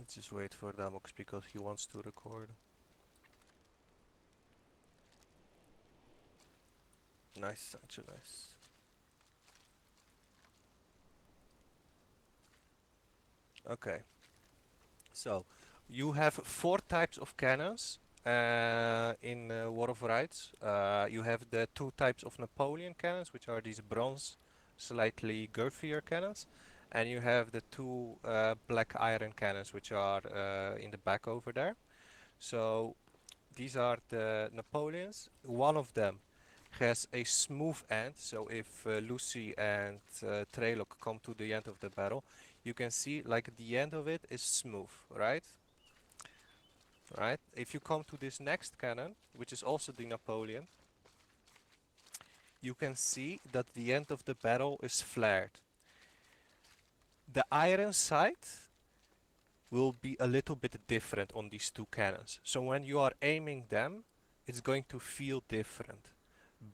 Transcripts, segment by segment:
Let's just wait for Damox because he wants to record. Nice, Sancho, nice. Okay, so you have four types of cannons in War of Rights. You have the two types of Napoleon cannons, which are these bronze, slightly girthier cannons, and you have the two black iron cannons, which are in the back over there. So these are the Napoleons. One of them has a smooth end, so if Lucy and Treylock come to the end of the barrel, you can see like the end of it is smooth, right? Right? If you come to this next cannon, which is also the Napoleon, you can see that the end of the barrel is flared. The iron side will be a little bit different on these two cannons. So when you are aiming them, it's going to feel different.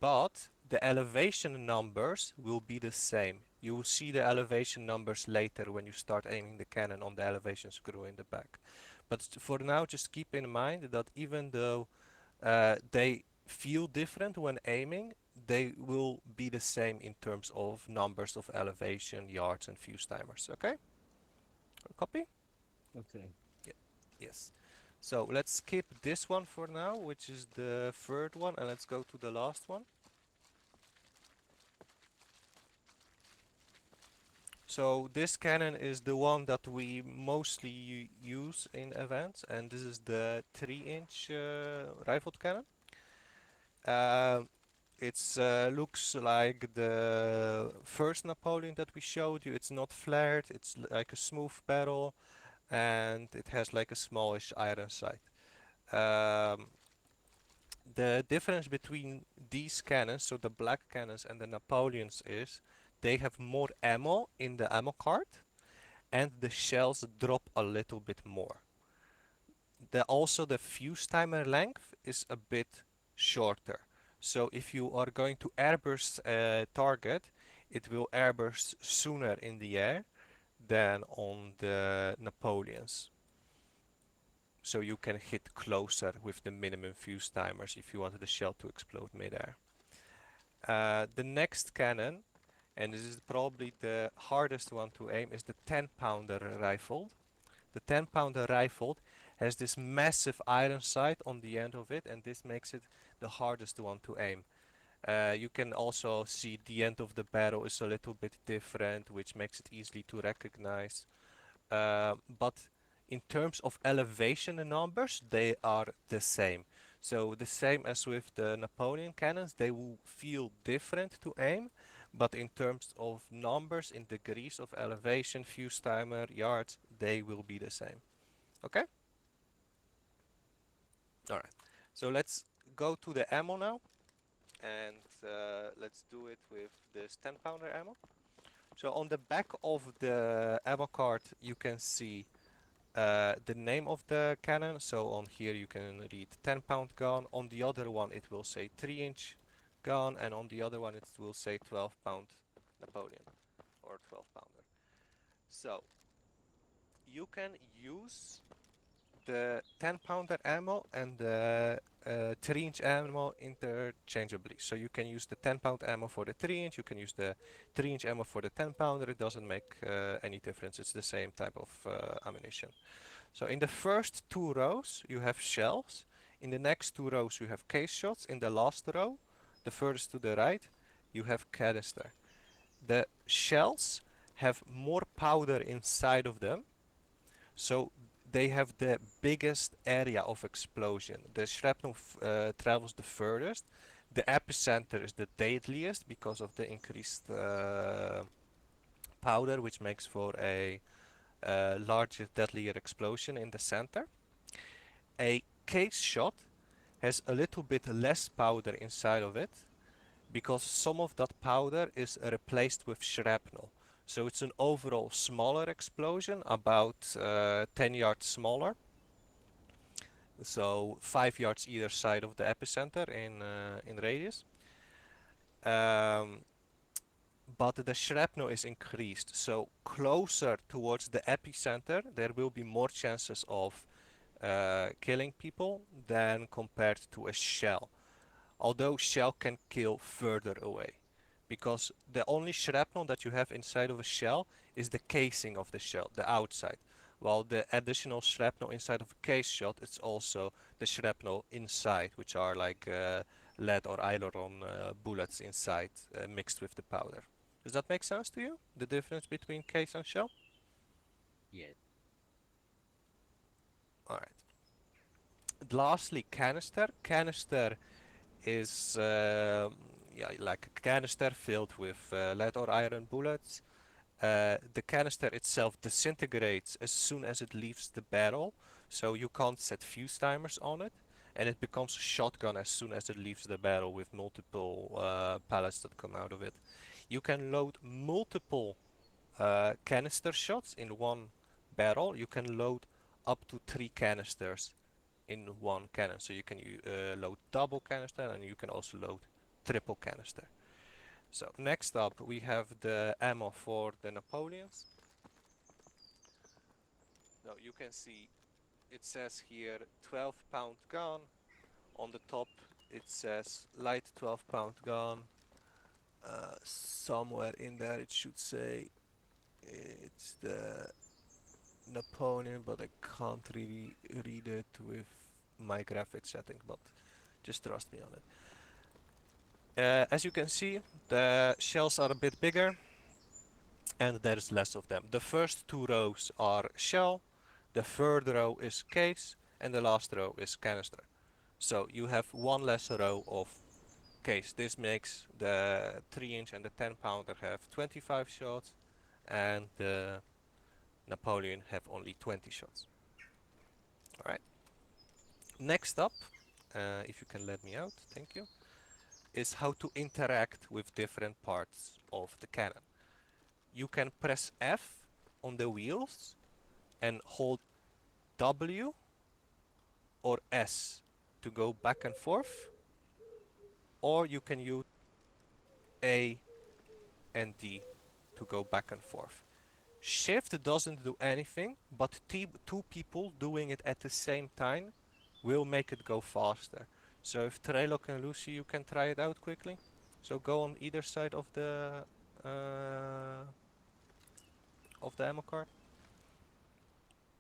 But the elevation numbers will be the same. You will see the elevation numbers later when you start aiming the cannon on the elevation screw in the back. But for now, just keep in mind that even though they feel different when aiming, they will be the same in terms of numbers of elevation, yards, and fuse timers. Okay? Copy? Okay. Yeah. Yes. So let's skip this one for now, which is the third one, and let's go to the last one. So this cannon is the one that we mostly use in events, and this is the 3-inch rifled cannon. Uh, it looks like the first Napoleon that we showed you. It's not flared, it's like a smooth barrel, and it has like a smallish iron sight. Um, the difference between these cannons, so the black cannons and the Napoleons, is they have more ammo in the ammo cart and the shells drop a little bit more. Also the fuse timer length is a bit shorter. So if you are going to airburst a target, it will airburst sooner in the air than on the Napoleons. So you can hit closer with the minimum fuse timers if you wanted the shell to explode midair. The next cannon, and this is probably the hardest one to aim, is the 10-pounder rifled. The 10-pounder rifled has this massive iron sight on the end of it, and this makes it the hardest one to aim. You can also see the end of the barrel is a little bit different, which makes it easily to recognize. But in terms of elevation and numbers, they are the same. So the same as with the Napoleon cannons, they will feel different to aim, but in terms of numbers in degrees of elevation, fuse timer, yards, they will be the same. Okay? All right. So let's go to the ammo now, and let's do it with this 10-pounder ammo. So on the back of the ammo cart, you can see the name of the cannon. So on here you can read 10-pound gun. On the other one it will say 3-inch gun, and on the other one it will say 12-pound Napoleon or 12-pounder. So you can use the 10-pounder ammo and the 3-inch ammo interchangeably. So you can use the 10-pound ammo for the 3-inch, you can use the 3-inch ammo for the 10-pounder. It doesn't make any difference. It's the same type of ammunition. So in the first two rows, you have shells. In the next two rows, you have case shots. In the last row, the furthest to the right, you have canister. The shells have more powder inside of them, so they have the biggest area of explosion. The shrapnel travels the furthest. The epicenter is the deadliest because of the increased powder, which makes for a larger, deadlier explosion in the center. A case shot has a little bit less powder inside of it because some of that powder is replaced with shrapnel. So it's an overall smaller explosion, about 10 yards smaller. So 5 yards either side of the epicenter in radius. Um, but the shrapnel is increased. So closer towards the epicenter, there will be more chances of killing people than compared to a shell. Although shell can kill further away, because the only shrapnel that you have inside of a shell is the casing of the shell, the outside. While the additional shrapnel inside of a case shot, it's also the shrapnel inside, which are like lead or iron bullets inside mixed with the powder. Does that make sense to you? The difference between case and shell? Yes. Alright. Lastly, canister. Canister is yeah, like a canister filled with lead or iron bullets. The canister itself disintegrates as soon as it leaves the barrel, so you can't set fuse timers on it, and it becomes a shotgun as soon as it leaves the barrel with multiple pellets that come out of it. You can load multiple canister shots in one barrel. You can load up to 3 canisters in one cannon. So you can load double canister and you can also load triple canister. So next up we have the ammo for the Napoleons. Now you can see it says here 12-pound gun. On the top it says light 12-pound gun. Somewhere in there it should say it's the Napoleon, but I can't really read it with my graphics setting, but just trust me on it. As you can see, the shells are a bit bigger and there's less of them. The first 2 rows are shell, the third row is case, and the last row is canister. So you have one less row of case. This makes the 3-inch and the 10-pounder have 25 shots, and the Napoleon have only 20 shots. Alright, next up, if you can let me out, thank you, is how to interact with different parts of the cannon. You can press F on the wheels and hold W or S to go back and forth, or you can use A and D to go back and forth. Shift doesn't do anything, but two people doing it at the same time will make it go faster. So if Trelok and Lucy, you can try it out quickly. So go on either side uh, of the ammo cart.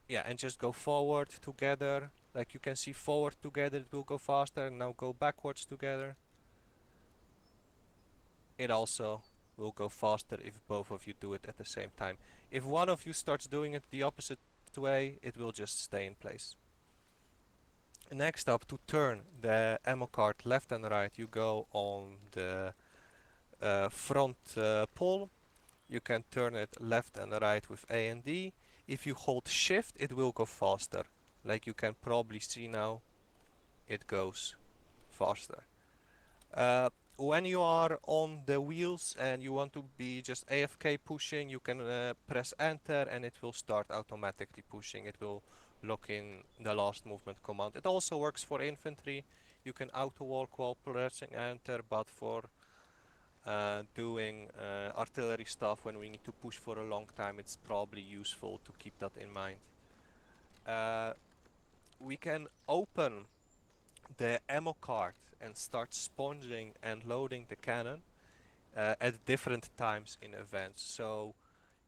Yeah, and just go forward together. Like you can see forward together, it will go faster. And now go backwards together. It also will go faster if both of you do it at the same time. If one of you starts doing it the opposite way, it will just stay in place. Next up, to turn the ammo cart left and right, you go on the front pole. You can turn it left and right with A and D. If you hold shift, it will go faster. Like you can probably see now, it goes faster. When you are on the wheels and you want to be just AFK pushing, you can press enter and it will start automatically pushing. It will lock in the last movement command. It also works for infantry. You can auto walk while pressing enter, but for doing artillery stuff when we need to push for a long time, it's probably useful to keep that in mind. Uh, we can open the ammo cart and start sponging and loading the cannon at different times in events. So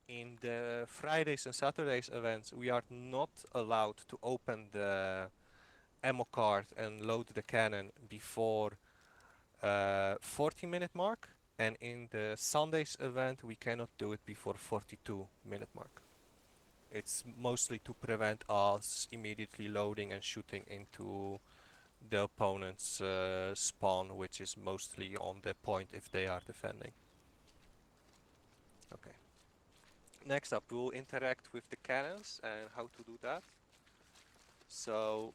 in the Fridays and Saturdays events, we are not allowed to open the ammo cart and load the cannon before 40-minute mark. And in the Sundays event, we cannot do it before 42-minute mark. It's mostly to prevent us immediately loading and shooting into the opponent's spawn, which is mostly on the point if they are defending. Okay. Next up, we'll interact with the cannons and how to do that. So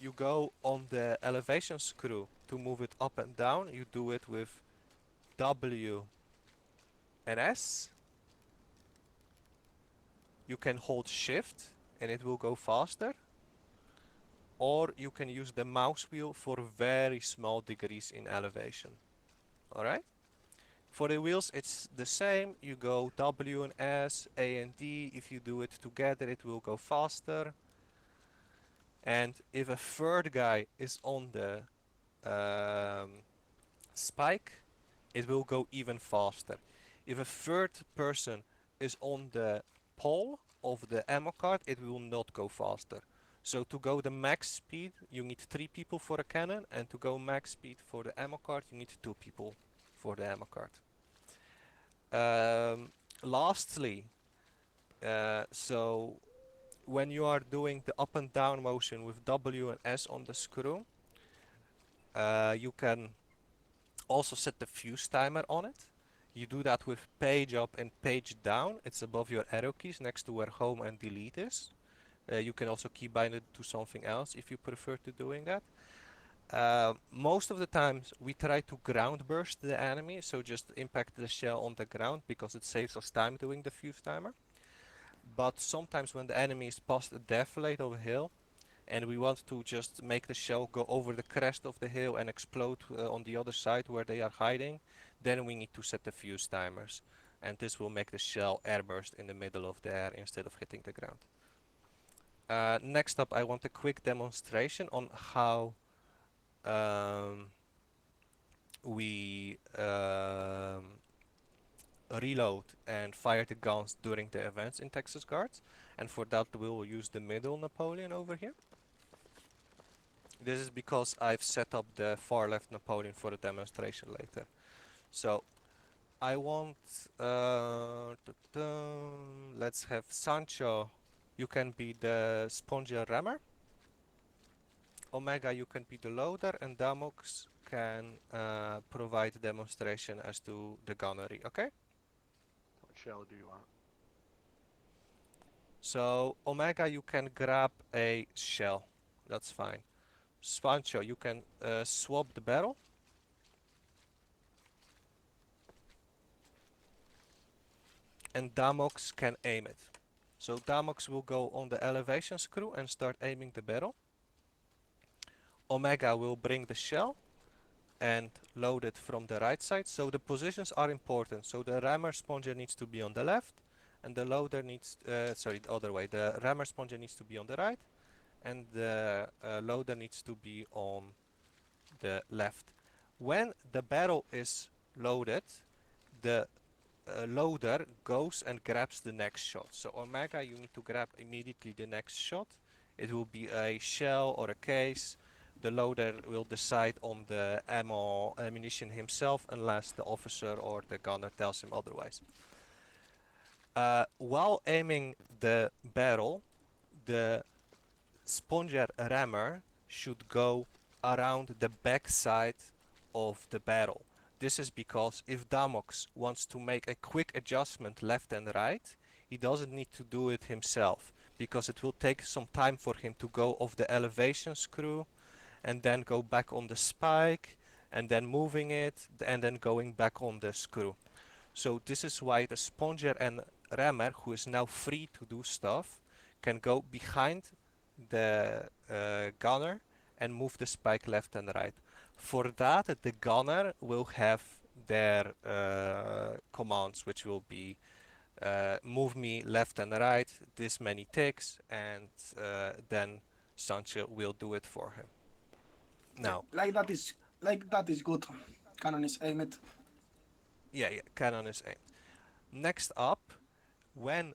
you go on the elevation screw to move it up and down. You do it with W and S. You can hold shift and it will go faster. Or you can use the mouse wheel for very small degrees in elevation. Alright? For the wheels, it's the same. You go W and S, A and D. If you do it together, it will go faster. And if a third guy is on the spike, it will go even faster. If a third person is on the pole of the ammo cart, it will not go faster. So to go the max speed, you need 3 people for a cannon, and to go max speed for the ammo cart, you need 2 people for the ammo cart. Lastly, so when you are doing the up and down motion with W and S on the screw, you can also set the fuse timer on it. You do that with page up and page down. It's above your arrow keys next to where home and delete is. You can also keybind it to something else if you prefer to doing that. Most of the times we try to ground burst the enemy, so just impact the shell on the ground because it saves us time doing the fuse timer. But sometimes when the enemy is past a defilade of a hill, and we want to just make the shell go over the crest of the hill and explode on the other side where they are hiding, then we need to set the fuse timers. And this will make the shell airburst in the middle of the air instead of hitting the ground. Next up, I want a quick demonstration on how um, we reload and fire the guns during the events in Texas Guards. And for that, we will use the middle Napoleon over here. This is because I've set up the far left Napoleon for the demonstration later. So I want, let's have Sancho, you can be the spongy rammer. Omega, you can be the loader, and Damox can provide demonstration as to the gunnery, okay? What shell do you want? So Omega, you can grab a shell, that's fine. Spancho, you can swap the barrel, and Damox can aim it. So Damox will go on the elevation screw and start aiming the barrel. Omega will bring the shell and load it from the right side. So the positions are important. So the rammer sponger needs to be on the left, and the loader needs, sorry, the other way. The rammer sponger needs to be on the right, and the loader needs to be on the left. When the barrel is loaded, the loader goes and grabs the next shot. So Omega, you need to grab immediately the next shot. It will be a shell or a case. The loader will decide on the ammunition himself unless the officer or the gunner tells him otherwise. While aiming the barrel, the sponger rammer should go around the back side of the barrel. This is because if Damox wants to make a quick adjustment left and right, he doesn't need to do it himself because it will take some time for him to go off the elevation screw and then go back on the spike and then moving it and then going back on the screw. So this is why the sponger and rammer, who is now free to do stuff, can go behind the gunner and move the spike left and right. For that, the gunner will have their commands, which will be move me left and right this many ticks, and then Sancho will do it for him. Okay, Now, like that is good. Canon is aimed. yeah, cannon is aimed. Next up, when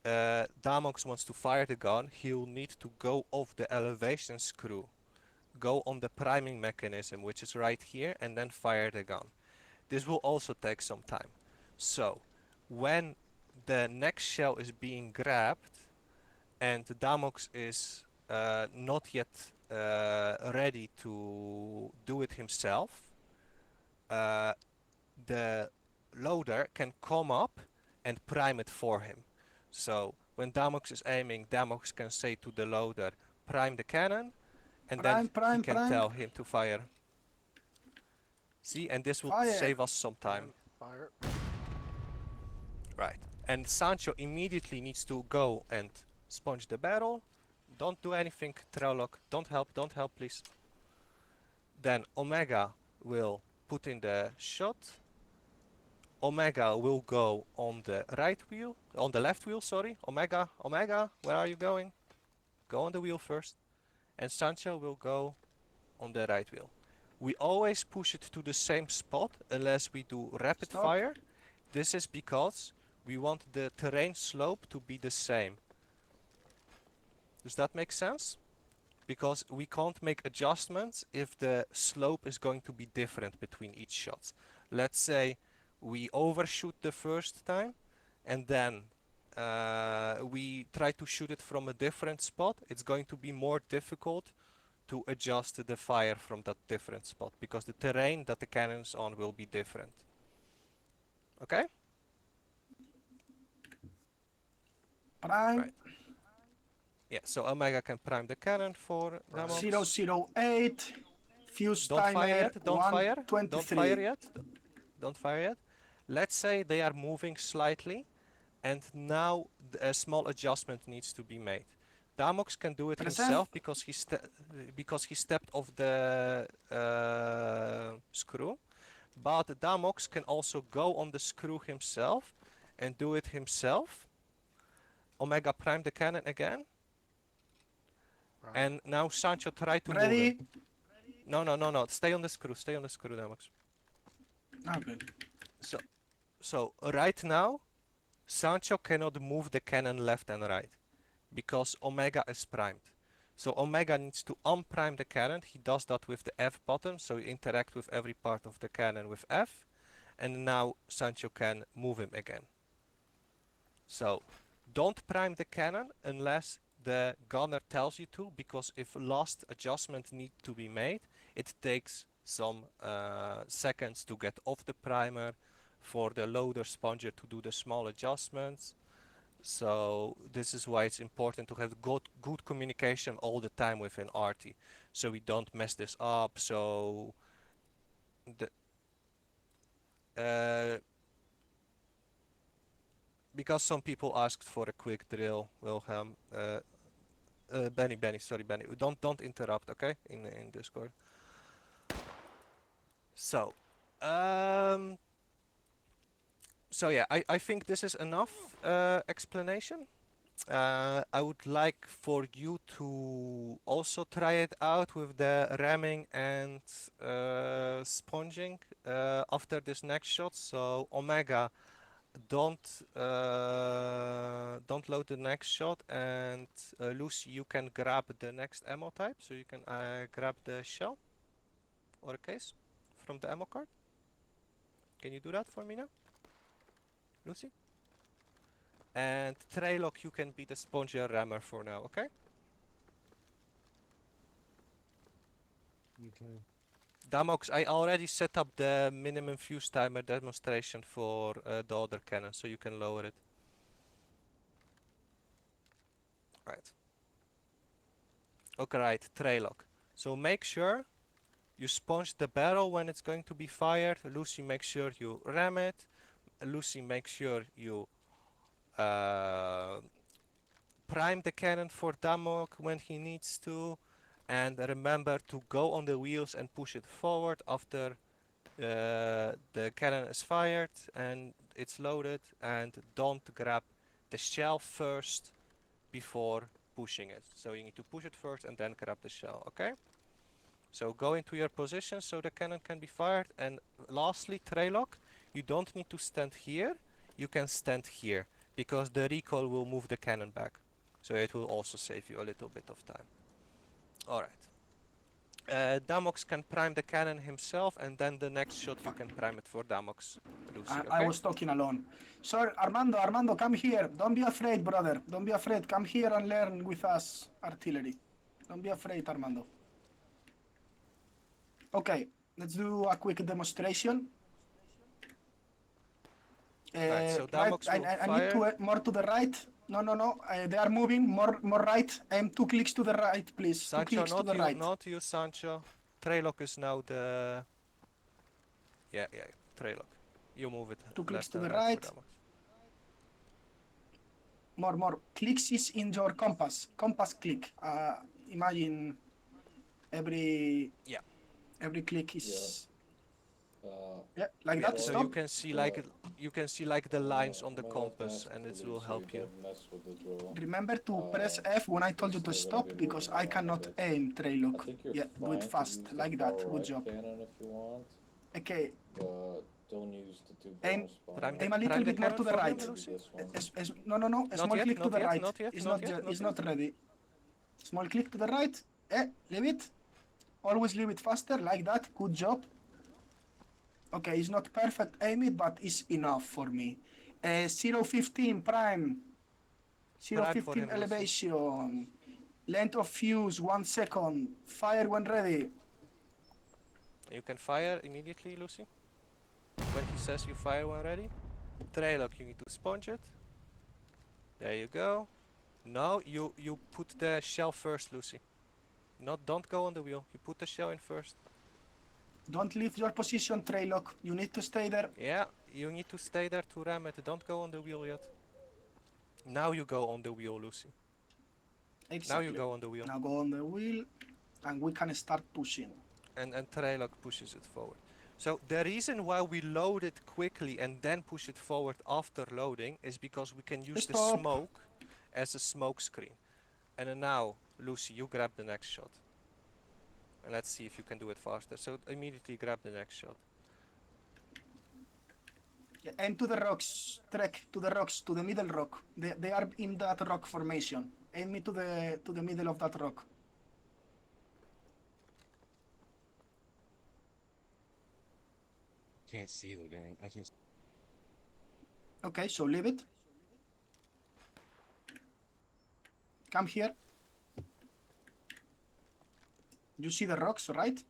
Damox wants to fire the gun, he'll need to go off the elevation screw, go on the priming mechanism, which is right here, and then fire the gun. This will also take some time. So, when the next shell is being grabbed and the Damox is not yet ready to do it himself, uh, the loader can come up and prime it for him. So when Damox is aiming, Damox can say to the loader, prime the cannon, and then Prime, he prime, can prime. tell him to fire. See, and this will Fire. save us some time. And fire. Right. And Sancho immediately needs to go and sponge the barrel. Don't do anything, Trolloc. Don't help, please. Then Omega will put in the shot. Omega will go on the right wheel, on the left wheel, sorry. Omega, Omega, where are you going? Go on the wheel first. And Sancho will go on the right wheel. We always push it to the same spot unless we do rapid Stop. fire. This is because we want the terrain slope to be the same. Does that make sense? Because we can't make adjustments if the slope is going to be different between each shot. Let's say we overshoot the first time and then we try to shoot it from a different spot. It's going to be more difficult to adjust the fire from that different spot because the terrain that the cannon is on will be different. Okay? Prime. Right. Yeah, so Omega can prime the cannon for Prime. Damox. 008. Fuse Don't fire timer yet, don't fire. Don't fire 123. yet. Don't fire yet. Let's say they are moving slightly and now a small adjustment needs to be made. Damox can do it Present. himself because he stepped off the screw. But Damox can also go on the screw himself and do it himself. Omega prime the cannon again. Prime. And now Sancho try to move him. Ready. No, no, no, no. Stay on the screw. Stay on the screw, Damox. Okay. So right now, Sancho cannot move the cannon left and right because Omega is primed. So Omega needs to unprime the cannon. He does that with the F button, so he interact with every part of the cannon with F. And now Sancho can move him again. So don't prime the cannon unless the gunner tells you to, because if last adjustment need to be made, it takes some seconds to get off the primer for the loader sponger to do the small adjustments. So this is why it's important to have good communication all the time within RT, so we don't mess this up. So the because some people asked for a quick drill, Wilhelm. Benny, sorry, Benny. Don't interrupt, okay? In Discord. So, um, so yeah, I think this is enough explanation. I would like for you to also try it out with the ramming and sponging after this next shot. So Omega, don't load the next shot, and Lucy, you can grab the next ammo type, so you can grab the shell or a case from the ammo card. Can you do that for me now, Lucy? And Treylock, you can be the sponger rammer for now, okay? Okay. Damox, I already set up the minimum fuse timer demonstration for the other cannon, so you can lower it. Right. Okay, right, Treylock. So make sure you sponge the barrel when it's going to be fired. Lucy, make sure you ram it. Lucy, make sure you prime the cannon for Damok when he needs to. And remember to go on the wheels and push it forward after the cannon is fired and it's loaded. And don't grab the shell first before pushing it. So you need to push it first and then grab the shell, okay? So go into your position so the cannon can be fired. And lastly, Treylock, you don't need to stand here. You can stand here because the recoil will move the cannon back. So it will also save you a little bit of time. Alright. Damox can prime the cannon himself, and then the next shot you can prime it for Damox, Lucy, I okay? was talking alone. Sorry, Armando, come here. Don't be afraid, brother. Don't be afraid. Come here and learn with us artillery. Don't be afraid, Armando. Okay, let's do a quick demonstration. Right, so Right, Damox will I need fire. to more to the right. No. They are moving more right. Aim 2 clicks to the right, please. 2 Sancho, clicks to the right. not you, Sancho. Treylock is now the... Yeah, Treylock. You move it 2 clicks left to and the right for right. Damox. More. Clicks is in your compass. Compass click. Imagine every click is... Yeah. Yeah, like Yeah, that. so Stop. you can see like you can see like the lines on I'm the gonna have to compass, ask and it Uli will so you help you. don't mess with the drill. Remember to press F when I told you to Because they're stop, gonna be because moving I around a cannot bit. aim, I Treylock. think you're Yeah, do it fine to fast, use the like far that. Good right job. cannon if you want, Okay, but don't use the two aim, bronze spine aim a ones. little Prime the bit more cannon to the for him, right. Maybe Lucy? this one. No. A Not small yet, click to not the yet, right. not yet, It's not not, yet, not it's yet. not ready. Small click to the right. Leave it. Always leave it faster, like that. Good job. Okay, it's not perfect aim it, but it's enough for me. 015 prime. Prime for 015 him, Lucy. elevation. Length of fuse, 1 second. Fire when ready. You can fire immediately, Lucy. When he says you fire when ready. Traylock, you need to sponge it. There you go. No, you put the shell first, Lucy. Don't go on the wheel. You put the shell in first. Don't leave your position, Treylock. You need to stay there. Yeah, you need to stay there to ram it. Don't go on the wheel yet. Now you go on the wheel, Lucy. Now you Exactly. go on the wheel. Now go on the wheel, and we can start pushing. And Traylock pushes it forward. So the reason why we load it quickly and then push it forward after loading is because we can use the Stop. smoke as a smoke screen. And then now, Lucy, you grab the next shot. And let's see if you can do it faster. So immediately grab the next shot. Yeah, aim to the rocks. Trek to the rocks, to the middle rock. They are in that rock formation. Aim me to the middle of that rock. Can't see the gang. I can't. Okay, so leave it. Come here. You see the rocks, right?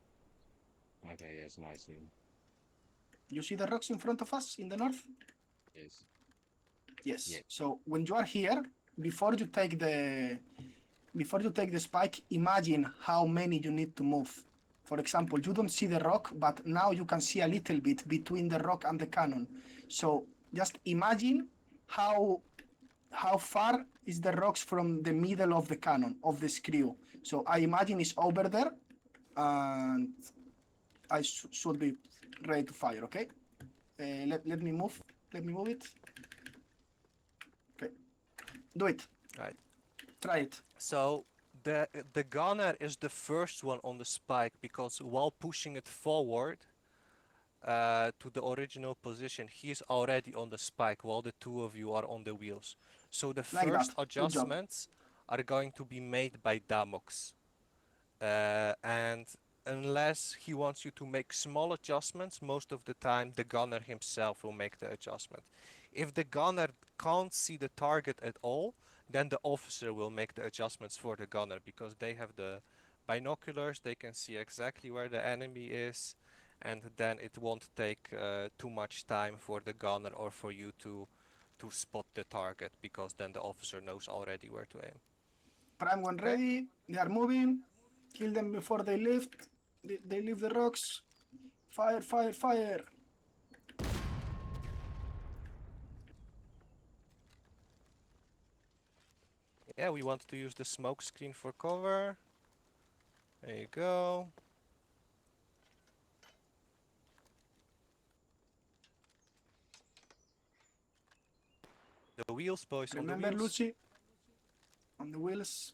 Okay, yes, nice. You see the rocks in front of us in the north? Yes. Yes. Yeah. So when you are here, before you take the spike, imagine how many you need to move. For example, you don't see the rock, but now you can see a little bit between the rock and the cannon. So just imagine how far is the rocks from the middle of the cannon, of the screw. So I imagine it's over there, and I should be ready to fire, okay? Let me move. Let me move it. Okay. Do it. Right. Try it. So the gunner is the first one on the spike because while pushing it forward to the original position, he is already on the spike while the two of you are on the wheels. So the Like first that. Good job. adjustments are going to be made by Damox. And unless he wants you to make small adjustments, most of the time the gunner himself will make the adjustment. If the gunner can't see the target at all, then the officer will make the adjustments for the gunner because they have the binoculars, they can see exactly where the enemy is, and then it won't take too much time for the gunner or for you to spot the target because then the officer knows already where to aim. Prime one Okay? ready. They are moving. Kill them before they lift. They leave the rocks. Fire, fire, fire. Yeah, we want to use the smoke screen for cover. There you go. The wheels, boys, on the Remember, wheels. Lucy? On the wheels.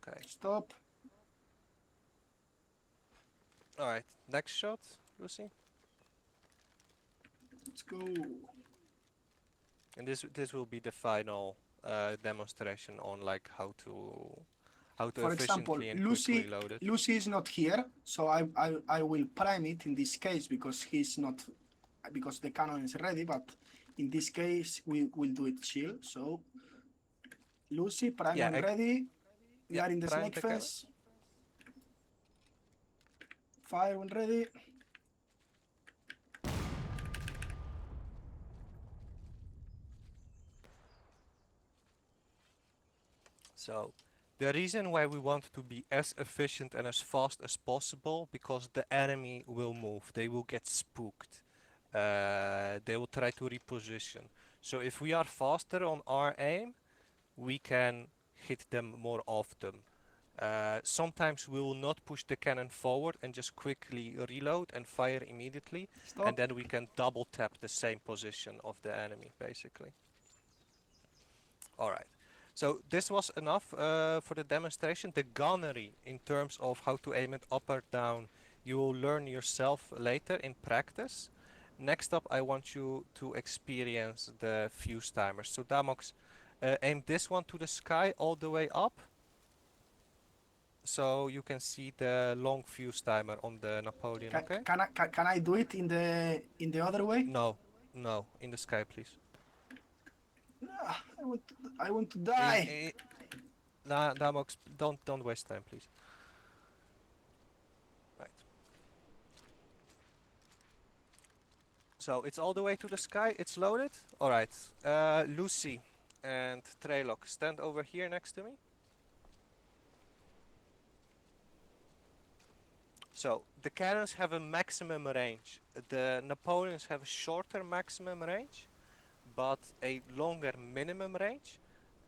Okay. Stop. Alright, next shot, Lucy. Let's go. And this will be the final demonstration on like how to For example, efficiently and quickly load it. Lucy is not here, so I will prime it in this case because he's not, because the cannon is ready, but in this case we will do it chill. So Lucy, prime Yeah, when ready. We yeah, are in the prime snake the cannon. phase. Fire when ready. So the reason why we want to be as efficient and as fast as possible because the enemy will move. They will get spooked. They will try to reposition. So if we are faster on our aim, we can hit them more often. Sometimes we will not push the cannon forward and just quickly reload and fire immediately, Stop. and then we can double tap the same position of the enemy, basically. All right. So this was enough for the demonstration. The gunnery, in terms of how to aim it up or down, you will learn yourself later in practice. Next up, I want you to experience the fuse timers. So Damox, aim this one to the sky all the way up, so you can see the long fuse timer on the Napoleon. Okay? Can I do it in the other way? No, no, in the sky, please. Ah, I want to die. Nah, Damox, don't waste time, please. Right. So it's all the way to the sky. It's loaded. All right. Lucy and Treylock, stand over here next to me. So the cannons have a maximum range. The Napoleons have a shorter maximum range, but a longer minimum range.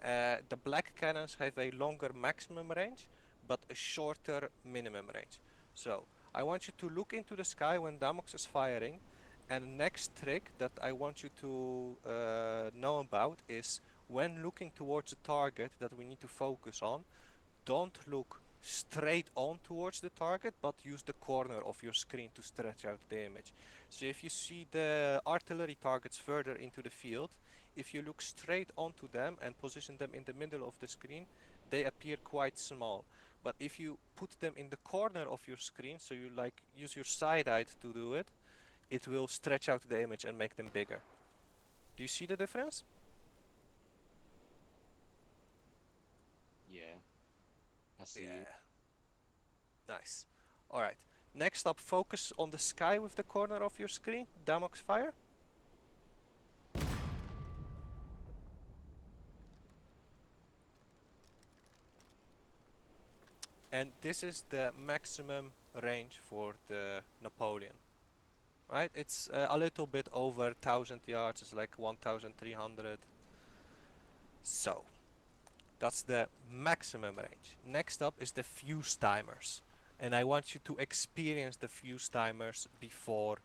The black cannons have a longer maximum range, but a shorter minimum range. So I want you to look into the sky when Damox is firing. And next trick that I want you to know about is when looking towards a target that we need to focus on, don't look straight on towards the target, but use the corner of your screen to stretch out the image. So if you see the artillery targets further into the field, if you look straight onto them and position them in the middle of the screen, they appear quite small. But if you put them in the corner of your screen, so you like use your side eye to do it, it will stretch out the image and make them bigger. Do you see the difference? Yeah. I see Yeah. it. Nice. All right. Next up, focus on the sky with the corner of your screen. Damox, fire. And this is the maximum range for the Napoleon. Right? It's a little bit over 1,000 yards. It's like 1,300. So, that's the maximum range. Next up is the fuse timers. And I want you to experience the fuse timers before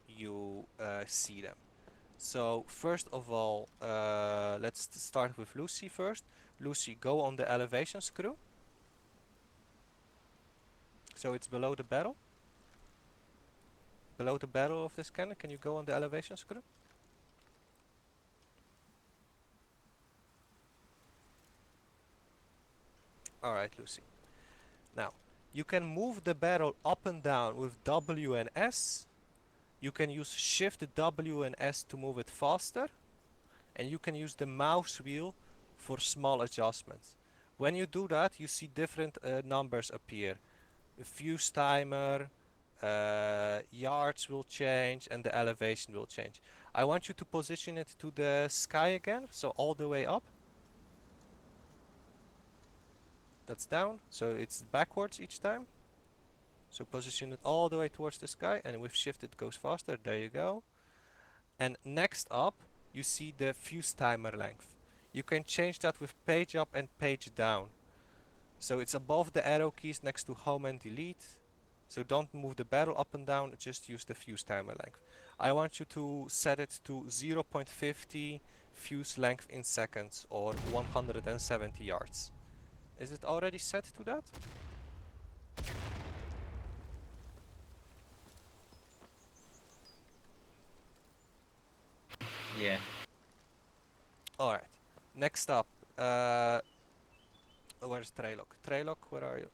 you see them. So first of all, let's start with Lucy first. Lucy, go on the elevation screw. So it's below the barrel. Below the barrel of this cannon, can you go on the elevation screw? Alright, Lucy. Now, you can move the barrel up and down with W and S. You can use Shift W and S to move it faster. And you can use the mouse wheel for small adjustments. When you do that, you see different numbers appear. The fuse timer, yards will change, and the elevation will change. I want you to position it to the sky again, so all the way up. That's down, so it's backwards each time. So position it all the way towards the sky, and with shift it goes faster. There you go. And next up, you see the fuse timer length. You can change that with page up and page down. So it's above the arrow keys next to home and delete. So don't move the barrel up and down, just use the fuse timer length. I want you to set it to 0.50 fuse length in seconds or 170 yards. Is it already set to that? Yeah. Alright. Next up, where's Treylock? Treylock, where are you?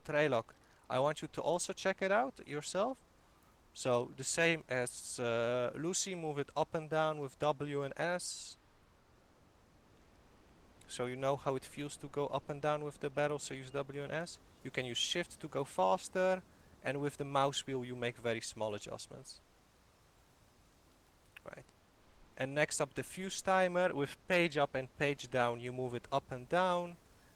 Treylock, I want you to also check it out yourself. So the same as Lucy, move it up and down with W and S. So you know how it feels to go up and down with the barrel, so use W and S. You can use shift to go faster, and with the mouse wheel you make very small adjustments. Right. And next up the fuse timer, with page up and page down you move it up and down.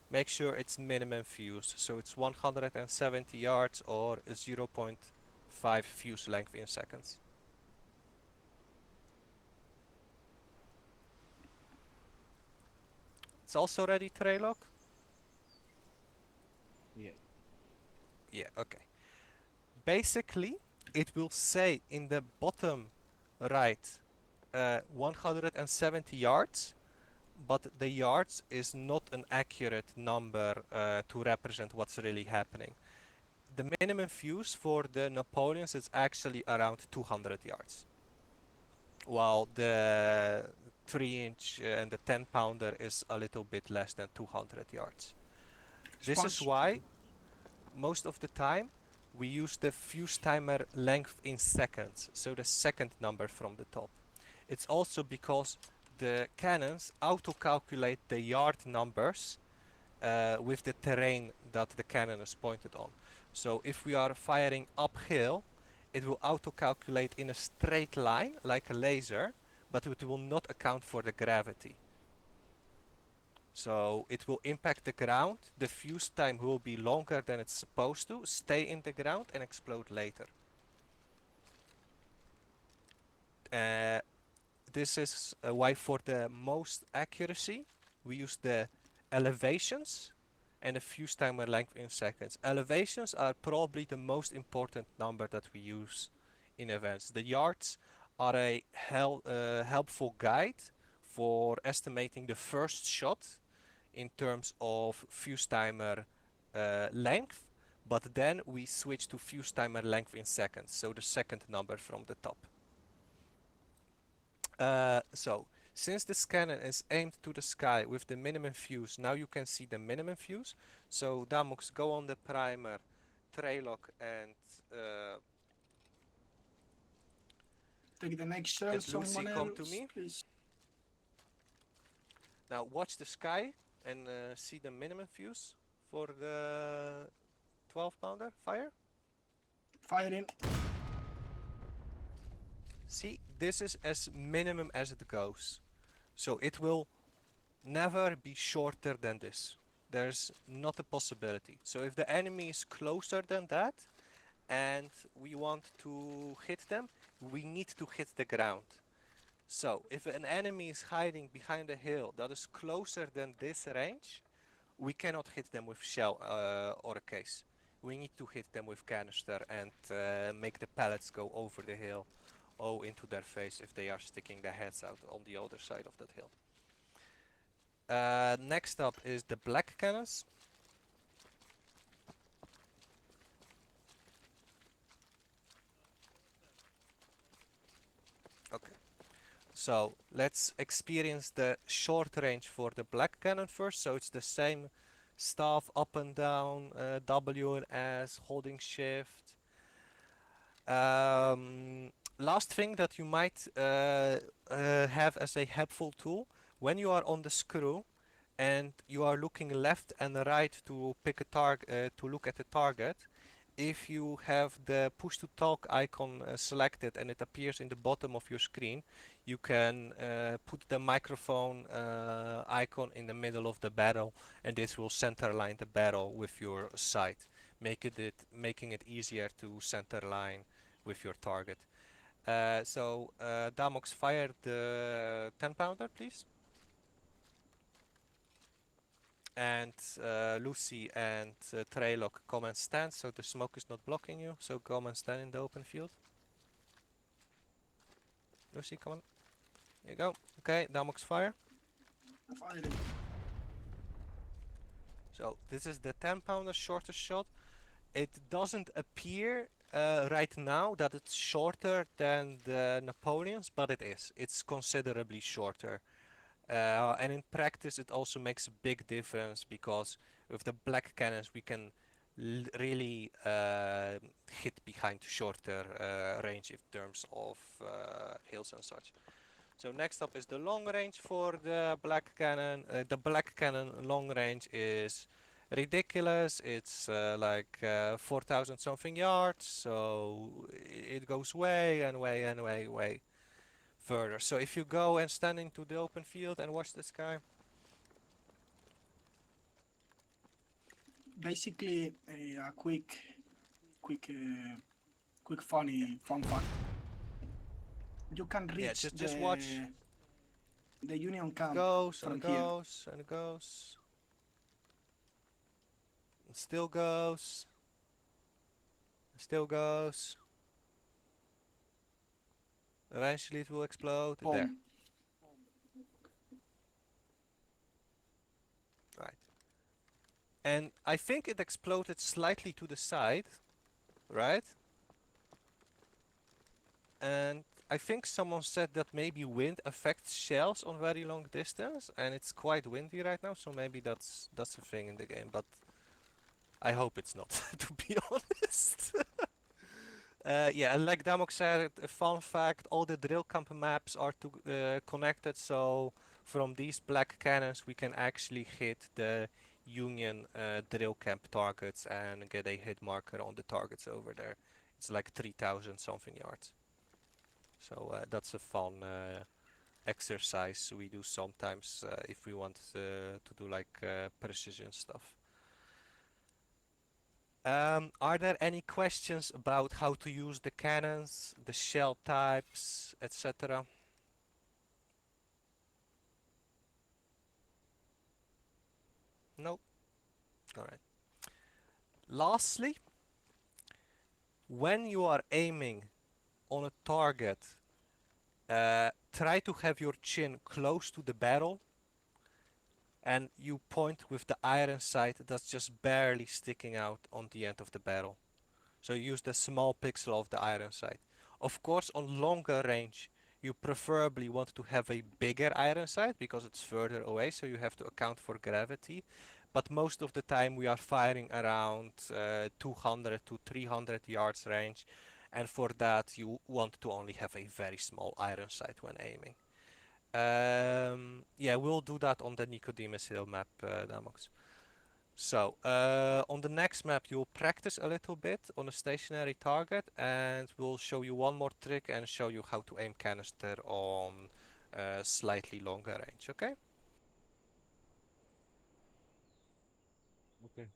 Make sure it's minimum fuse, so it's 170 yards or 0.5 fuse length in seconds. It's also ready, Treylock? Yeah. Yeah, okay. Basically, it will say in the bottom right 170 yards, but the yards is not an accurate number to represent what's really happening. The minimum fuse for the Napoleons is actually around 200 yards, while the 3 inch and the 10 pounder is a little bit less than 200 yards. This is Sponsor. why most of the time we use the fuse timer length in seconds, so the second number from the top. It's also because the cannons auto-calculate the yard numbers with the terrain that the cannon is pointed on. So if we are firing uphill, it will auto-calculate in a straight line like a laser, but it will not account for the gravity. So it will impact the ground, the fuse time will be longer than it's supposed to, stay in the ground and explode later. Uh, this is why for the most accuracy we use the elevations and the fuse timer length in seconds. Elevations are probably the most important number that we use in events. The yards are a helpful guide for estimating the first shot in terms of fuse timer length, but then we switch to fuse timer length in seconds, so the second number from the top. So, since this cannon is aimed to the sky with the minimum fuse, now you can see the minimum fuse. So, Damux, go on the primer, Traylock, Take the next shell, and Lucy, someone come to else, me. please. Now, watch the sky and see the minimum fuse for the 12 pounder. Fire. Firing. See, this is as minimum as it goes. So, it will never be shorter than this. There's not a possibility. So if the enemy is closer than that and we want to hit them, we need to hit the ground. So if an enemy is hiding behind a hill that is closer than this range, we cannot hit them with shell or a case. We need to hit them with canister and make the pellets go over the hill or into their face if they are sticking their heads out on the other side of that hill. Next up is the black cannons. Okay, so let's experience the short range for the black cannon first. So it's the same stuff, up and down, W and S, holding shift. Last thing that you might have as a helpful tool, when you are on the screw and you are looking left and right to pick a target, to look at the target, if you have the push to talk icon selected and it appears in the bottom of your screen, you can put the microphone icon in the middle of the barrel, and this will center line the barrel with your sight, making it easier to center line with your target. Damox, fire the 10 pounder, please. And Lucy and Traylock, come and stand so the smoke is not blocking you. So come and stand in the open field. Lucy, come on. There you go. Okay, Damox, fire. Firing. So this is the 10 pounder shortest shot. It doesn't appear right now that it's shorter than the Napoleons, but it is. It's considerably shorter. And in practice, it also makes a big difference because with the black cannons, we can really hit behind shorter range in terms of hills and such. So next up is the long range for the black cannon. The black cannon long range is ridiculous. It's like 4,000 something yards, so it goes way and way and way further. So if you go and stand into the open field and watch the sky. Basically, a quick funny fun fact. You can Yeah, reach just watch. the Union It camp goes and from it here. goes and it goes. Still goes. Still goes. Eventually it will explode. There. Boom. Right. And I think it exploded slightly to the side, right? And I think someone said that maybe wind affects shells on very long distance, and it's quite windy right now, so maybe that's a thing in the game, but I hope it's not, to be honest. Yeah, and like Damok said, a fun fact, all the drill camp maps are connected, so from these black cannons we can actually hit the Union drill camp targets and get a hit marker on the targets over there. It's like 3,000 something yards. So that's a fun exercise we do sometimes if we want to do like precision stuff. Are there any questions about how to use the cannons, the shell types, etc.? No? Alright. Lastly, when you are aiming on a target, try to have your chin close to the barrel and you point with the iron sight that's just barely sticking out on the end of the barrel. So use the small pixel of the iron sight. Of course, on longer range, you preferably want to have a bigger iron sight because it's further away, so you have to account for gravity. But most of the time we are firing around 200 to 300 yards range, and for that you want to only have a very small iron sight when aiming. Yeah, we'll do that on the Nicodemus Hill map, Damox. So, on the next map you'll practice a little bit on a stationary target and we'll show you one more trick and show you how to aim canister on slightly longer range, okay? Okay.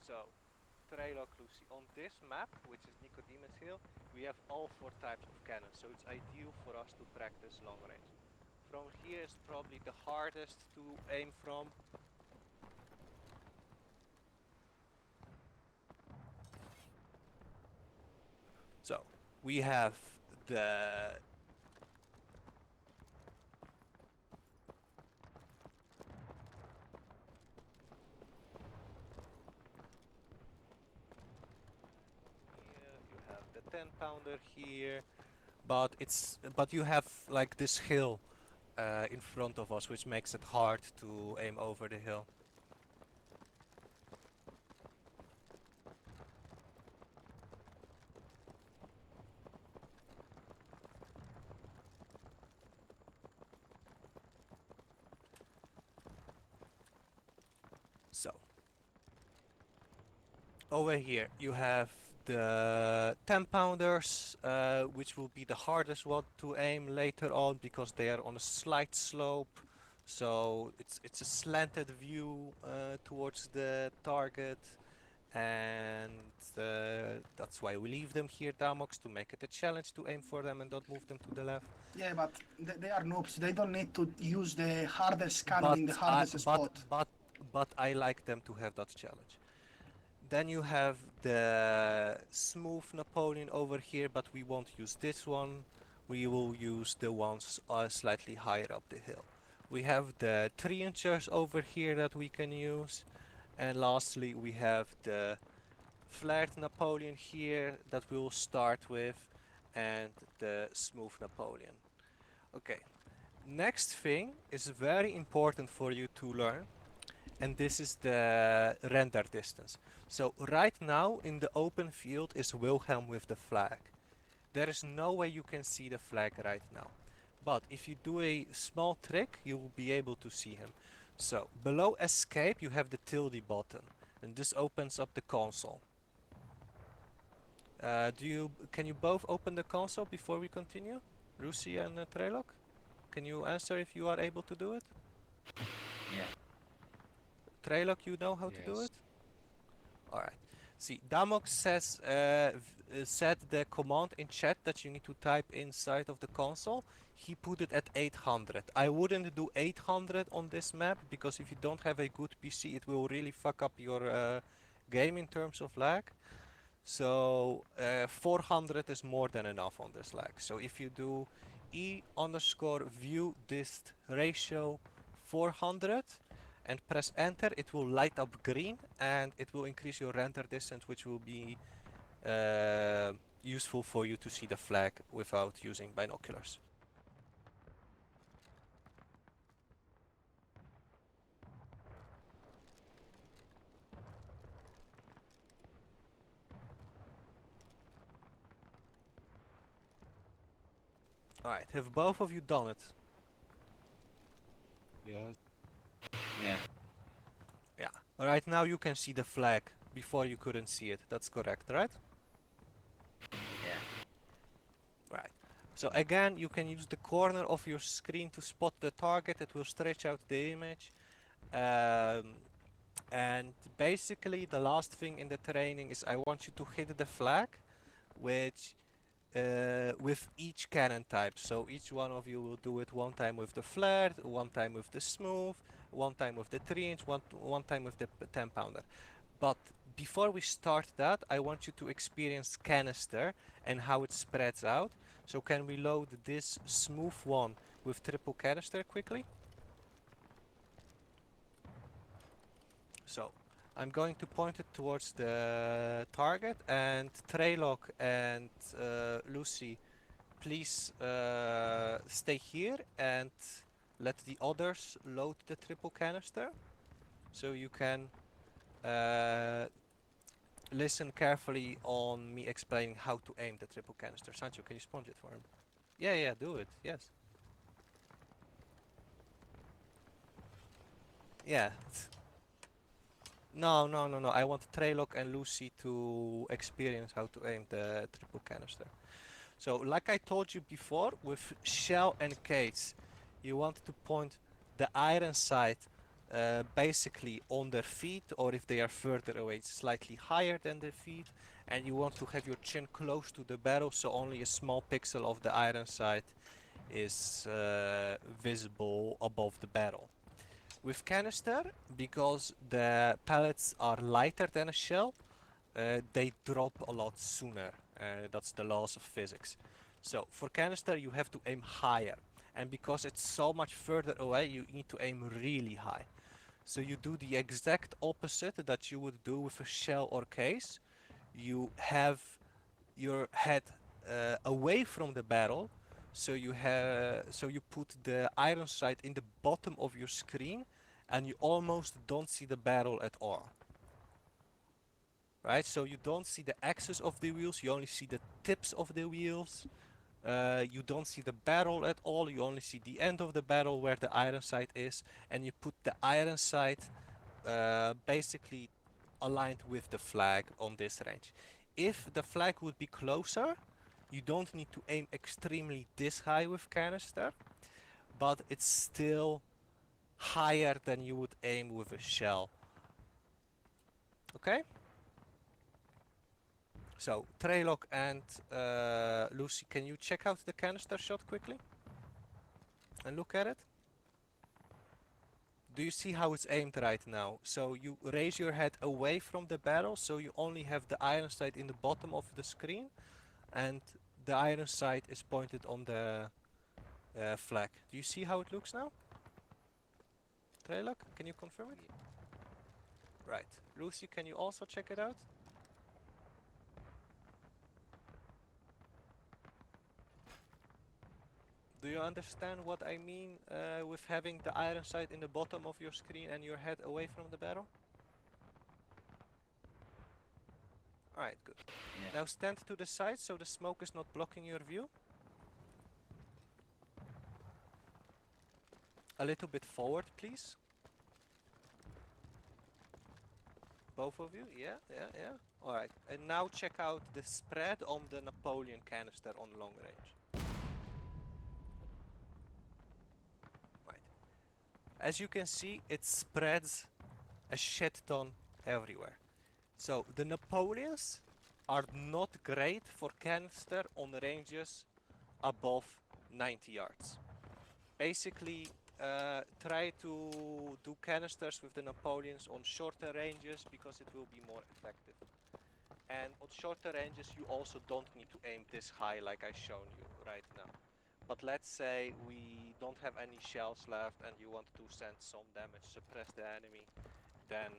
So, Trailock Lucy, on this map, which is Nicodemus Hill, we have all four types of cannons, so it's ideal for us to practice long range. From here is probably the hardest to aim from. So, we have the 10 pounder here, but you have like this hill in front of us, which makes it hard to aim over the hill. So over here you have the 10 pounders, which will be the hardest one to aim later on because they are on a slight slope. So it's a slanted view towards the target, and that's why we leave them here, Damox, to make it a challenge to aim for them and don't move them to the left. Yeah, but they are noobs. They don't need to use the hardest cannon in the I hardest spot. but I like them to have that challenge. Then you have the smooth Napoleon over here, but we won't use this one. We will use the ones slightly higher up the hill. We have the 3-inchers over here that we can use. And lastly, we have the flared Napoleon here that we will start with, and the smooth Napoleon. Okay, next thing is very important for you to learn, and this is the render distance. So right now in the open field is Wilhelm with the flag. There is no way you can see the flag right now. But if you do a small trick, you will be able to see him. So below escape you have the tilde button, and this opens up the console. Can you both open the console before we continue? Rusi and Trelok? Can you answer if you are able to do it? Yeah. Trelok, you know how to do Yes. it? Alright. See, Damox said the command in chat that you need to type inside of the console. He put it at 800. I wouldn't do 800 on this map, because if you don't have a good PC, it will really fuck up your game in terms of lag. So 400 is more than enough on this lag. So if you do E underscore view dist ratio 400 and press enter, it will light up green and it will increase your render distance, which will be useful for you to see the flag without using binoculars. Alright, have both of you done it? Yes. Yeah. Yeah. Alright, now you can see the flag. Before you couldn't see it. That's correct, right? Yeah. Right. So again, you can use the corner of your screen to spot the target. It will stretch out the image. And basically, the last thing in the training is I want you to hit the flag, which with each cannon type. So each one of you will do it one time with the flared, one time with the smooth, one time with the 3-inch, one time with the 10 pounder. But before we start that, I want you to experience canister and how it spreads out. So can we load this smooth one with triple canister quickly? So I'm going to point it towards the target, and Treylock and Lucy, please stay here and let the others load the triple canister. So you can listen carefully on me explaining how to aim the triple canister. Sancho, can you sponge it for him? Yeah, do it, yes. Yeah. No. I want Treylock and Lucy to experience how to aim the triple canister. So, like I told you before, with shell and case, you want to point the iron sight basically on their feet, or if they are further away, slightly higher than their feet, and you want to have your chin close to the barrel, so only a small pixel of the iron sight is visible above the barrel. With canister, because the pellets are lighter than a shell, they drop a lot sooner. That's the laws of physics. So for canister, you have to aim higher. And because it's so much further away, you need to aim really high. So you do the exact opposite that you would do with a shell or case. You have your head away from the barrel, so you put the iron sight in the bottom of your screen, and you almost don't see the barrel at all. Right? So you don't see the axis of the wheels, you only see the tips of the wheels. You don't see the barrel at all, you only see the end of the barrel where the iron sight is, and you put the iron sight basically aligned with the flag on this range. If the flag would be closer, you don't need to aim extremely this high with canister, but it's still higher than you would aim with a shell. Okay? So, Treylock and Lucy, can you check out the canister shot quickly? And look at it? Do you see how it's aimed right now? So you raise your head away from the barrel, so you only have the iron sight in the bottom of the screen, and the iron sight is pointed on the flag. Do you see how it looks now? Treylock, can you confirm it? Right. Lucy, can you also check it out? Do you understand what I mean with having the iron sight in the bottom of your screen and your head away from the barrel? Alright, good. Yeah. Now stand to the side so the smoke is not blocking your view. A little bit forward, please. Both of you? Yeah, yeah, yeah. Alright, and now check out the spread on the Napoleon canister on long range. Right. As you can see, it spreads a shit ton everywhere. So the Napoleons are not great for canister on ranges above 90 yards. Basically, try to do canisters with the Napoleons on shorter ranges because it will be more effective. And on shorter ranges you also don't need to aim this high like I shown you right now. But let's say we don't have any shells left and you want to send some damage, suppress the enemy, then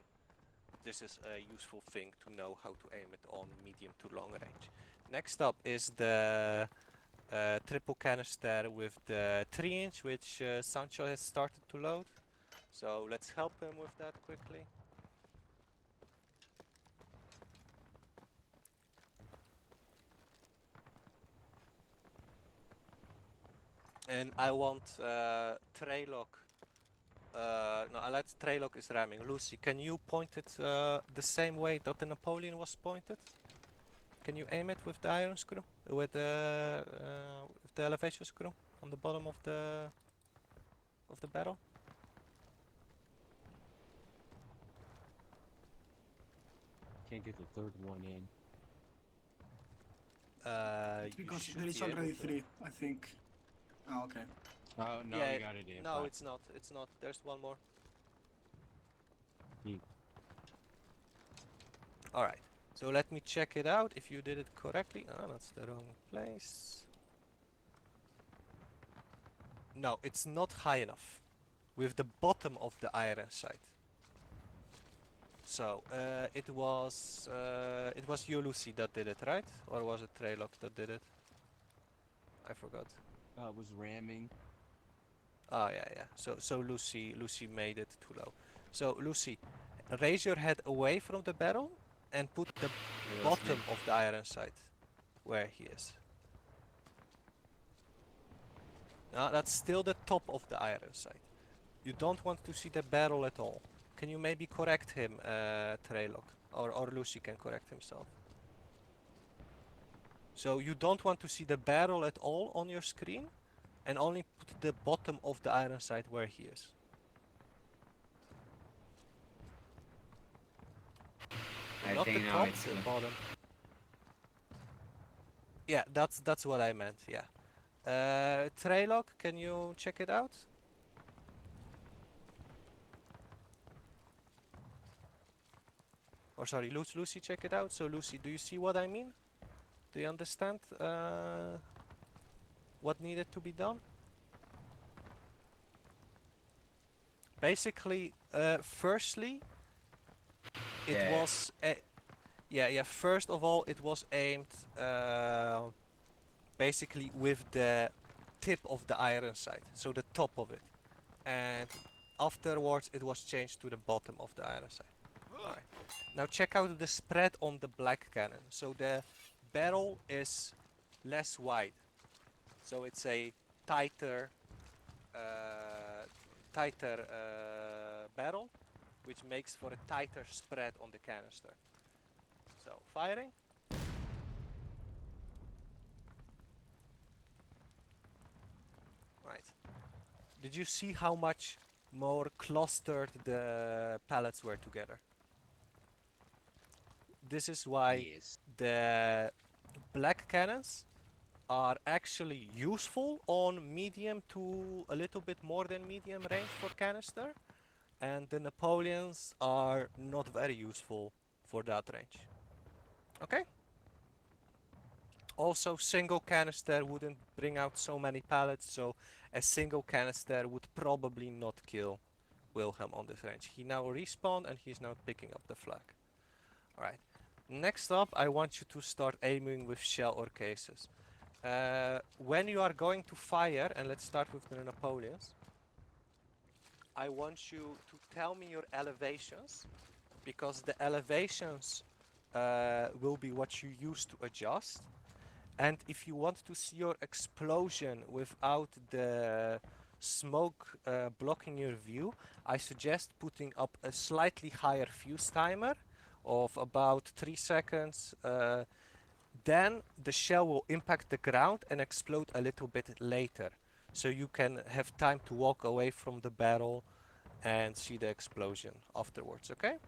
this is a useful thing to know how to aim it on medium to long range. Next up is the triple canister with the 3-inch, which Sancho has started to load. So let's help him with that quickly. And I want Treylock. No, I let Treylock is ramming. Lucy, can you point it the same way that the Napoleon was pointed? Can you aim it with the iron screw? With the elevation screw on the bottom of the barrel? Can't get the third one in. You Because should there is be able already to. 3, I think. Oh, okay. Oh, no, Yeah, we got it in. no, Fine. it's not. It's not. There's one more. Hmm. Alright, so let me check it out if you did it correctly. Oh, that's the wrong place. No, it's not high enough. With the bottom of the iron sight. So, it was you, Lucy, that did it, right? Or was it Treylock that did it? I forgot. It was ramming. Oh yeah, yeah. So Lucy made it too low. So Lucy, raise your head away from the barrel and put the bottom of the iron sight where he is. No, that's still the top of the iron sight. You don't want to see the barrel at all. Can you maybe correct him, Treylock? Or Lucy can correct himself. So you don't want to see the barrel at all on your screen and only put the bottom of the iron sight where he is. I Not think the now top, it's the bottom. Yeah, that's what I meant, yeah. Treylock, can you check it out? Or sorry, Lucy, check it out. So Lucy, do you see what I mean? Do you understand what needed to be done? Basically, firstly, it Yeah. was Yeah. First of all, it was aimed basically with the tip of the iron sight, so the top of it. And afterwards, it was changed to the bottom of the iron sight. Alright. Now check out the spread on the black cannon. So the barrel is less wide. So it's a tighter, barrel, which makes for a tighter spread on the canister. So firing. Right. Did you see how much more clustered the pellets were together? This is why Yes. the black cannons are actually useful on medium to a little bit more than medium range for canister, and the Napoleons are not very useful for that range. Okay? Also, single canister wouldn't bring out so many pallets, so a single canister would probably not kill Wilhelm on this range. He now respawned and he's now picking up the flag. Alright. Next up, I want you to start aiming with shell or cases. When you are going to fire, and let's start with the Napoleons, I want you to tell me your elevations, because the elevations will be what you use to adjust. And if you want to see your explosion without the smoke blocking your view, I suggest putting up a slightly higher fuse timer of about 3 seconds. Then the shell will impact the ground and explode a little bit later. So you can have time to walk away from the barrel and see the explosion afterwards, okay?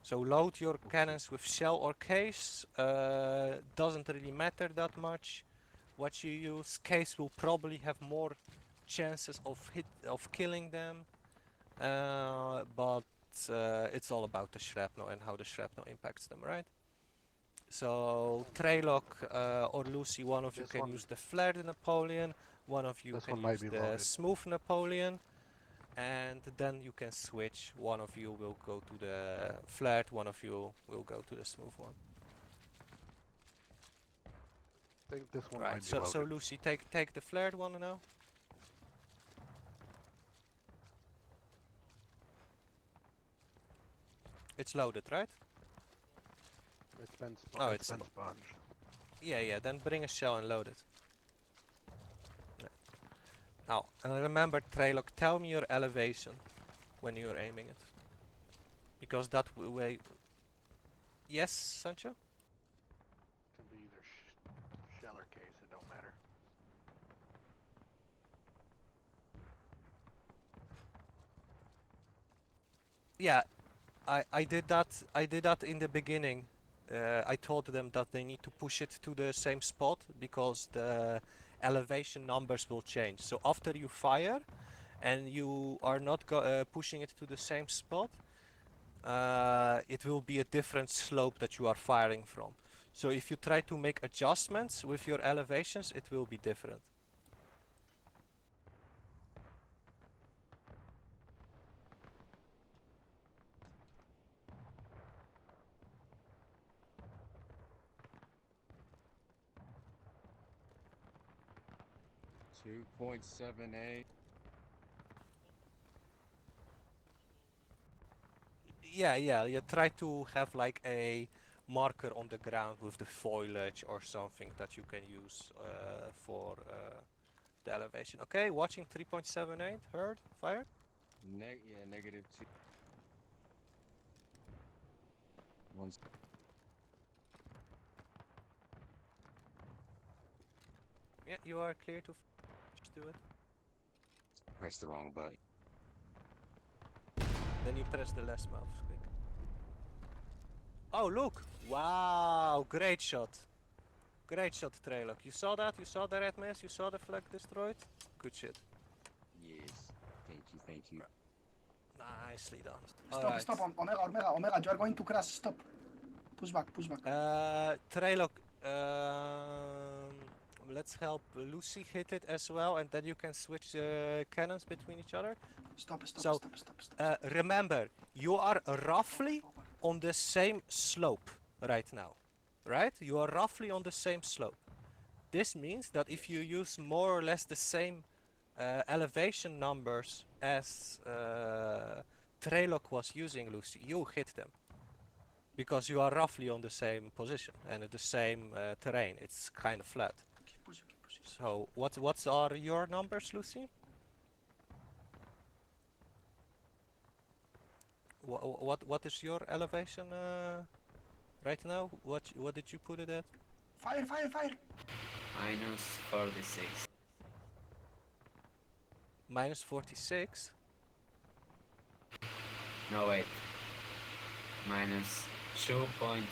So load your cannons with shell or case. Doesn't really matter that much what you use. Case will probably have more chances of killing them, but it's all about the shrapnel and how the shrapnel impacts them, right? So Treylock or Lucy, one of you This can one- use the flared Napoleon, one of you This can one might use be the loaded. smooth Napoleon, and then you can switch. One of you will go to the flared, one of you will go to the smooth one. I think this one Right. might be So loaded. Lucy, take the flared one now. It's loaded, right? It's been Oh, it's it's been sponged. yeah. Then bring a shell and load it. Yeah. Now, and remember, Treylock, tell me your elevation when you're aiming it, because that way. Yes, Sancho. Can be either shell or case. It don't matter. Yeah, I did that. I did that in the beginning. I told them that they need to push it to the same spot because the elevation numbers will change. So after you fire, and you are not pushing it to the same spot, it will be a different slope that you are firing from. So if you try to make adjustments with your elevations, it will be different. .78. Yeah. You try to have like a marker on the ground with the foliage or something that you can use for the elevation. Okay, watching 3.78, heard, fired. -2. One. Yeah, you are clear to just do it. Press the wrong button. Then you press the left mouse click. Oh, look! Wow, great shot. Great shot, Treylock. You saw that? You saw the red mess? You saw the flag destroyed? Good shit. Yes. Thank you. Nicely done. Stop, Alright. stop, Omega, you are going to crash, stop. Push back. Treylock, let's help Lucy hit it as well, and then you can switch cannons between each other. Stop. Remember, you are roughly on the same slope. right now, right? You are roughly on the same slope. This means that if you use more or less the same elevation numbers as Trelok was using, Lucy, you hit them. Because you are roughly on the same position and at the same terrain. It's kind of flat. Keep pushing, keep pushing. So what are your numbers, Lucy? What is your elevation right now? What did you put it at? Fire, fire, fire. Minus 46. Minus 46. No, wait. Minus 2.46.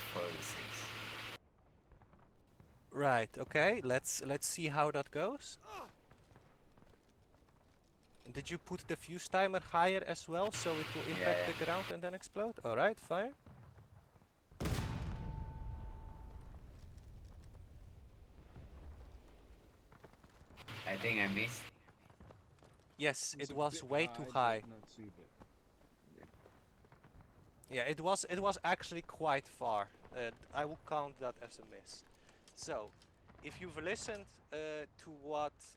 Right. Okay. Let's see how that goes. Did you put the fuse timer higher as well so it will impact Yeah. the ground and then explode? All right. Fire. I think I missed. Yes, It's it a was bit way too but high. not too big. Yeah, it was actually quite far. I will count that as a miss. So, if you've listened to what